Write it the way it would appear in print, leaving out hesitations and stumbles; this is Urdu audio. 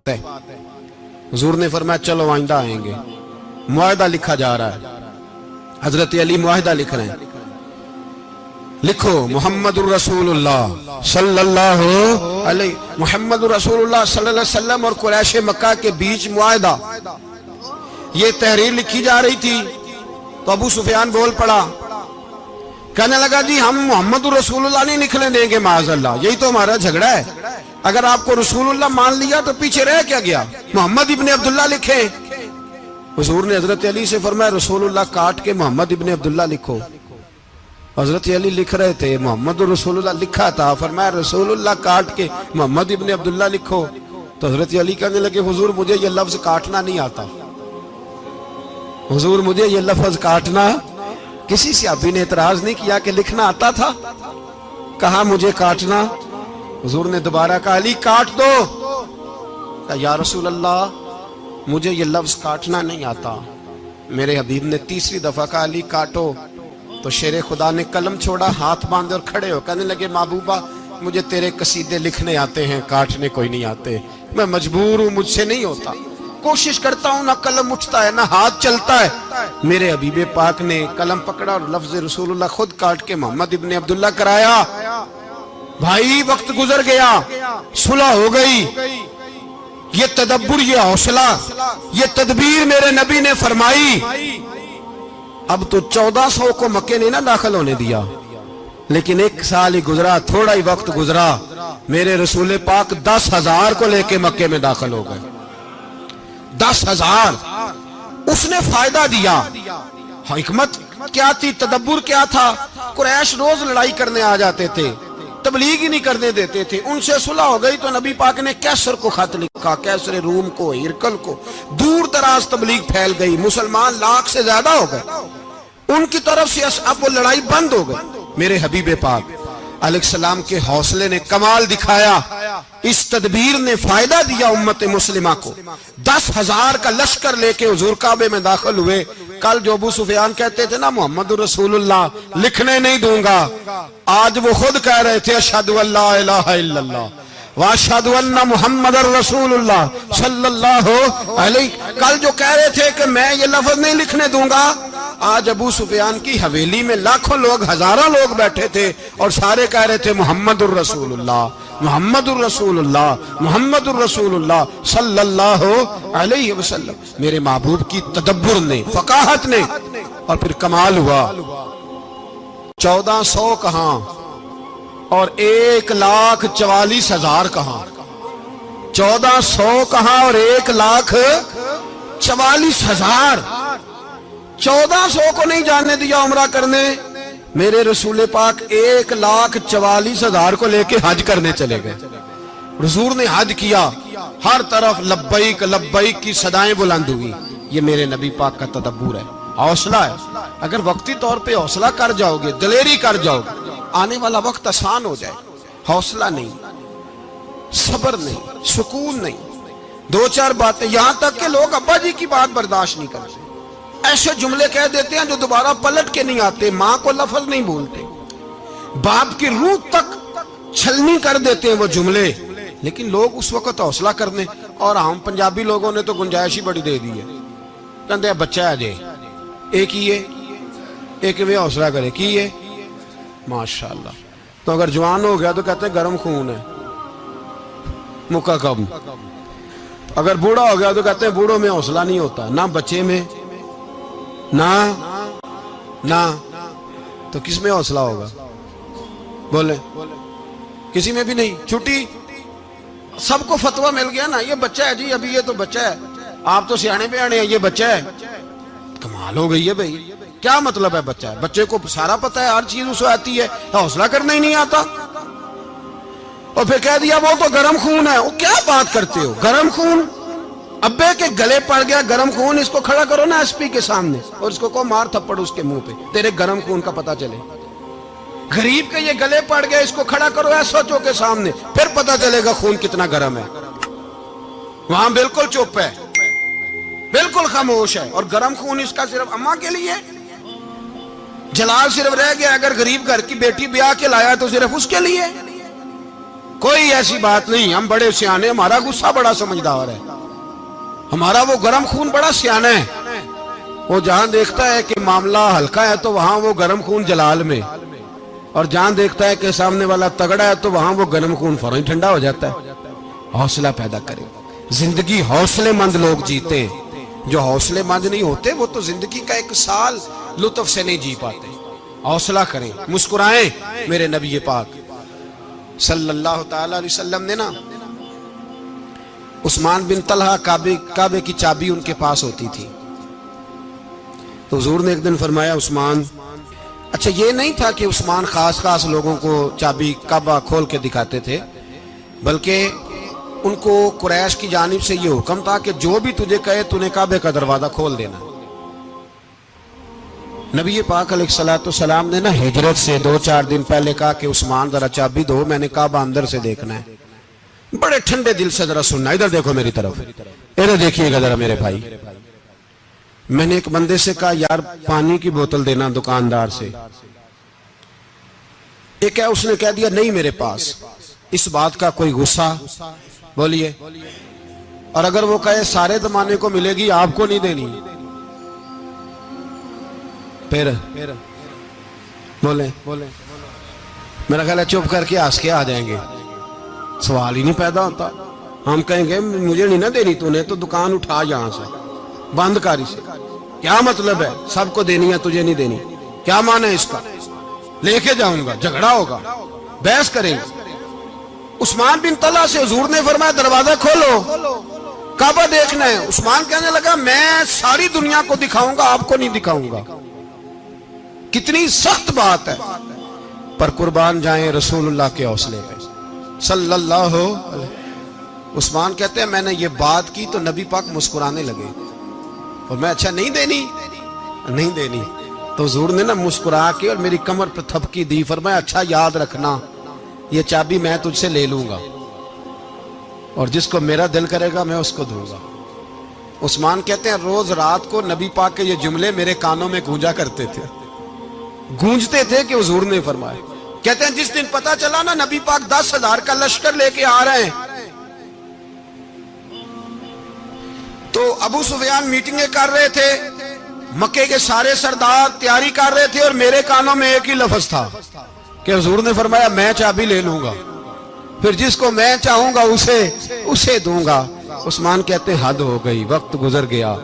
ہے۔ حضور نے فرمایا چلو آئندہ آئیں گے۔ معاہدہ لکھا جا رہا ہے، حضرت علی معاہدہ لکھ رہے ہیں، لکھو محمد الرسول اللہ صلی اللہ علیہ محمد الرسول اللہ صلی اللہ علیہ وسلم اور قریش مکہ کے بیچ معاہدہ۔ یہ تحریر لکھی جا رہی تھی تو ابو سفیان بول پڑا، کہنے لگا جی ہم محمد الرسول اللہ نہیں لکھنے دیں گے معاذ اللہ، یہی تو ہمارا جھگڑا ہے۔ اگر آپ کو رسول اللہ مان لیا تو پیچھے رہ کیا گیا، محمد ابن عبداللہ لکھیں۔ حضور نے حضرت علی سے فرمایا رسول اللہ کاٹ کے محمد ابن عبداللہ لکھو۔ حضرت علی لکھ رہے تھے، محمد رسول اللہ لکھا تھا، فرمایا رسول اللہ کاٹ کے محمد ابن عبداللہ لکھو۔ تو حضرت علی کہنے لگے حضور مجھے یہ لفظ کاٹنا نہیں آتا، حضور مجھے یہ لفظ کاٹنا۔ کسی صحابی نے اعتراض نہیں کیا کہ لکھنا آتا تھا، کہا مجھے کاٹنا۔ حضور نے دوبارہ کہا علی کاٹ دو، کہا یا رسول اللہ مجھے یہ لفظ کاٹنا نہیں آتا۔ میرے حبیب نے تیسری دفعہ کہا علی کاٹو، تو شیر خدا نے قلم چھوڑا، ہاتھ باندھے اور کھڑے ہو کہنے لگے محبوبہ مجھے تیرے قصیدے لکھنے آتے ہیں، کاٹنے کوئی نہیں آتے، میں مجبور ہوں، مجھ سے نہیں ہوتا، کوشش کرتا ہوں، نہ قلم اٹھتا ہے نہ ہاتھ چلتا ہے۔ میرے حبیب پاک نے قلم پکڑا اور لفظ رسول اللہ خود کاٹ کے محمد ابن عبداللہ کرایا۔ بھائی وقت گزر گیا، صلح ہو گئی، یہ تدبر، یہ حوصلہ، یہ تدبیر میرے نبی نے فرمائی۔ اب تو 1400 کو مکے نے نہ داخل ہونے دیا، لیکن ایک سال ہی گزرا، تھوڑا ہی وقت گزرا، میرے رسول پاک 10,000 کو لے کے مکے میں داخل ہو گئے۔ 10,000 اس نے فائدہ دیا۔ حکمت کیا تھی، تدبر کیا تھا؟ قریش روز لڑائی کرنے آ جاتے تھے، تبلیغ ہی نہیں کرنے دیتے تھے، ان سے صلح ہو گئی تو نبی پاک نے کیسر کو خط لکھا، کیسر روم کو، ہرکل کو، دور دراز تبلیغ پھیل گئی، مسلمان 100,000 سے زیادہ ہو گئے، ان کی طرف سے اب وہ لڑائی بند ہو گئی۔ میرے حبیب پاک علیہ السلام کے حوصلے نے کمال دکھایا، اس تدبیر نے فائدہ دیا امت مسلمہ کو۔ 10,000 کا لشکر لے کے حضور کعبے میں داخل ہوئے۔ کل جو ابو سفیان کہتے تھے نا محمد رسول اللہ لکھنے نہیں دوں گا، آج وہ خود کہہ رہے تھے اشہد ان لا الہ الا اللہ واشہد ان محمد رسول اللہ صلی اللہ علیہ۔ کل جو کہہ رہے تھے کہ میں یہ لفظ نہیں لکھنے دوں گا، آج ابو سفیان کی حویلی میں لاکھوں لوگ، ہزاروں لوگ بیٹھے تھے اور سارے کہہ رہے تھے محمد الرسول اللہ محمد الرسول اللہ محمد الرسول اللہ صلی اللہ علیہ وسلم۔ میرے محبوب کی تدبر نے، فقاہت نے، اور پھر کمال ہوا۔ 1400 کہاں اور 1,44,000 کہاں، 1400 کہاں اور 1,44,000۔ 1400 کو نہیں جانے دیا عمرہ کرنے، میرے رسول پاک 1,44,000 کو لے کے حج کرنے چلے گئے۔ حضور نے حج کیا، ہر طرف لبیک لبیک کی صدائیں بلند ہوئی۔ یہ میرے نبی پاک کا تدبر ہے، حوصلہ ہے۔ اگر وقتی طور پہ حوصلہ کر جاؤ گے، دلیری کر جاؤ گے، آنے والا وقت آسان ہو جائے۔ حوصلہ نہیں، صبر نہیں، سکون نہیں، دو چار باتیں، یہاں تک کہ لوگ ابا جی کی بات برداشت نہیں کرتے، ایسے جملے کہہ دیتے ہیں جو دوبارہ پلٹ کے نہیں آتے، ماں کو لفظ نہیں بولتے، باپ کی روح تک چھلنی کر دیتے ہیں وہ جملے، لیکن لوگ اس وقت حوصلہ کرنے، اور ہم پنجابی لوگوں نے تو گنجائش ہی بڑی دے دی ہے، کہتے ہیں بچہ ہے جے ایک ہی ہے، ایک میں حوصلہ کرے کی ہے ماشاءاللہ۔ تو اگر جوان ہو گیا تو کہتے ہیں گرم خون ہے، مکہ کم۔ اگر بوڑھا ہو گیا تو کہتے ہیں بوڑھوں میں حوصلہ نہیں ہوتا، نہ بچے میں نہ تو کس میں حوصلہ ہوگا؟ بولے کسی میں بھی نہیں۔ چھٹی سب کو فتویٰ مل گیا نا، یہ بچہ ہے جی، ابھی یہ تو بچہ ہے، آپ تو سیانے بیانے ہیں، یہ بچہ ہے۔ کمال ہو گئی ہے بھائی، کیا مطلب ہے بچہ ہے؟ بچے کو سارا پتہ ہے، ہر چیز اسے آتی ہے، حوصلہ کرنا ہی نہیں آتا، اور پھر کہہ دیا وہ تو گرم خون ہے۔ وہ کیا بات کرتے ہو، گرم خون؟ ابے کے گلے پڑ گیا گرم خون، اس کو کھڑا کرو نا ایس پی کے سامنے اور اس کو مار تھپڑ اس کے منہ پہ، تیرے گرم خون کا پتہ چلے۔ غریب کے یہ گلے پڑ گیا، اس کو کھڑا کرو ایس ایچ او کے سامنے، پھر پتہ چلے گا خون کتنا گرم ہے۔ وہاں بالکل چپ ہے، بالکل خاموش ہے، اور گرم خون اس کا صرف اماں کے لیے، جلال صرف رہ گیا اگر غریب گھر کی بیٹی بیاہ کے لایا تو صرف اس کے لیے۔ کوئی ایسی بات نہیں، ہم بڑے سیانے، ہمارا غصہ بڑا سمجھدار ہے، ہمارا وہ گرم خون بڑا سیانا ہے، وہ جہاں دیکھتا ہے کہ معاملہ ہلکا ہے تو وہاں وہ گرم خون جلال میں، اور جہاں دیکھتا ہے کہ سامنے والا تگڑا ہے تو وہاں وہ گرم خون فوراً ٹھنڈا ہو جاتا ہے۔ حوصلہ پیدا کرے، زندگی حوصلے مند لوگ جیتے ہیں، جو حوصلے مند نہیں ہوتے وہ تو زندگی کا ایک سال لطف سے نہیں جی پاتے۔ حوصلہ کریں، مسکرائیں۔ میرے نبی پاک صلی اللہ تعالی علیہ وسلم نے نا عثمان بن طلحہ، کعبے کی چابی ان کے پاس ہوتی تھی، تو حضور نے ایک دن فرمایا عثمان، اچھا یہ نہیں تھا کہ عثمان خاص لوگوں کو چابی کعبہ کھول کے دکھاتے تھے، بلکہ ان کو قریش کی جانب سے یہ حکم تھا کہ جو بھی تجھے کہے تو نے کعبے کا دروازہ کھول دینا۔ نبی پاک علیہ الصلوۃ والسلام نے نا ہجرت سے 2-4 دن پہلے کہا کہ عثمان ذرا چابی دو، میں نے کعبہ اندر سے دیکھنا ہے۔ بڑے ٹھنڈے دل سے ذرا سننا، ادھر دیکھو میری طرف، ادھر دیکھیے گا ذرا میرے بھائی۔ میں نے ایک بندے سے کہا یار پانی کی بوتل دینا دکاندار سے، ایک ہے اس نے کہہ دیا نہیں میرے پاس۔ اس بات کا کوئی غصہ؟ بولیے۔ اور اگر وہ کہے سارے زمانے کو ملے گی آپ کو نہیں دینی، پھر بولیں میرا خیال ہے چپ کر کے ہنس کے آ جائیں گے، سوال ہی نہیں پیدا ہوتا۔ ہم کہیں گے مجھے نہیں نہ دینی، تو نے تو دکان اٹھا یہاں سے بند کاری سے، کیا مطلب ہے سب کو دینی ہے تجھے نہیں دینی، کیا معنی ہے اس کا؟ لے کے جاؤں گا، جھگڑا ہوگا، بحث کریں گے۔ عثمان بن طلحہ سے حضور نے فرمایا دروازہ کھولو، کعبہ دیکھنا ہے۔ عثمان کہنے لگا میں ساری دنیا کو دکھاؤں گا، آپ کو نہیں دکھاؤں گا۔ کتنی سخت بات ہے، پر قربان جائیں رسول اللہ کے حوصلے پہ صلی اللہ علیہ۔ عثمان کہتے ہیں میں نے یہ بات کی تو نبی پاک مسکرانے لگے، اور میں اچھا نہیں دینی، تو حضور نے نا مسکرا کے اور میری کمر پہ تھپکی دی، فرمایا اچھا یاد رکھنا یہ چابی میں تجھ سے لے لوں گا، اور جس کو میرا دل کرے گا میں اس کو دوں گا۔ عثمان کہتے ہیں روز رات کو نبی پاک کے یہ جملے میرے کانوں میں گونجتے تھے کہ حضور نے فرمایا۔ کہتے ہیں جس دن پتا چلا نا نبی پاک 10,000 کا لشکر لے کے آ رہے ہیں، تو ابو سفیان میٹنگیں کر رہے تھے، مکے کے سارے سردار تیاری کر رہے تھے، اور میرے کانوں میں ایک ہی لفظ تھا کہ حضور نے فرمایا میں چابی لے لوں گا، پھر جس کو میں چاہوں گا اسے دوں گا۔ عثمان کہتے ہیں حد ہو گئی، وقت گزر گیا،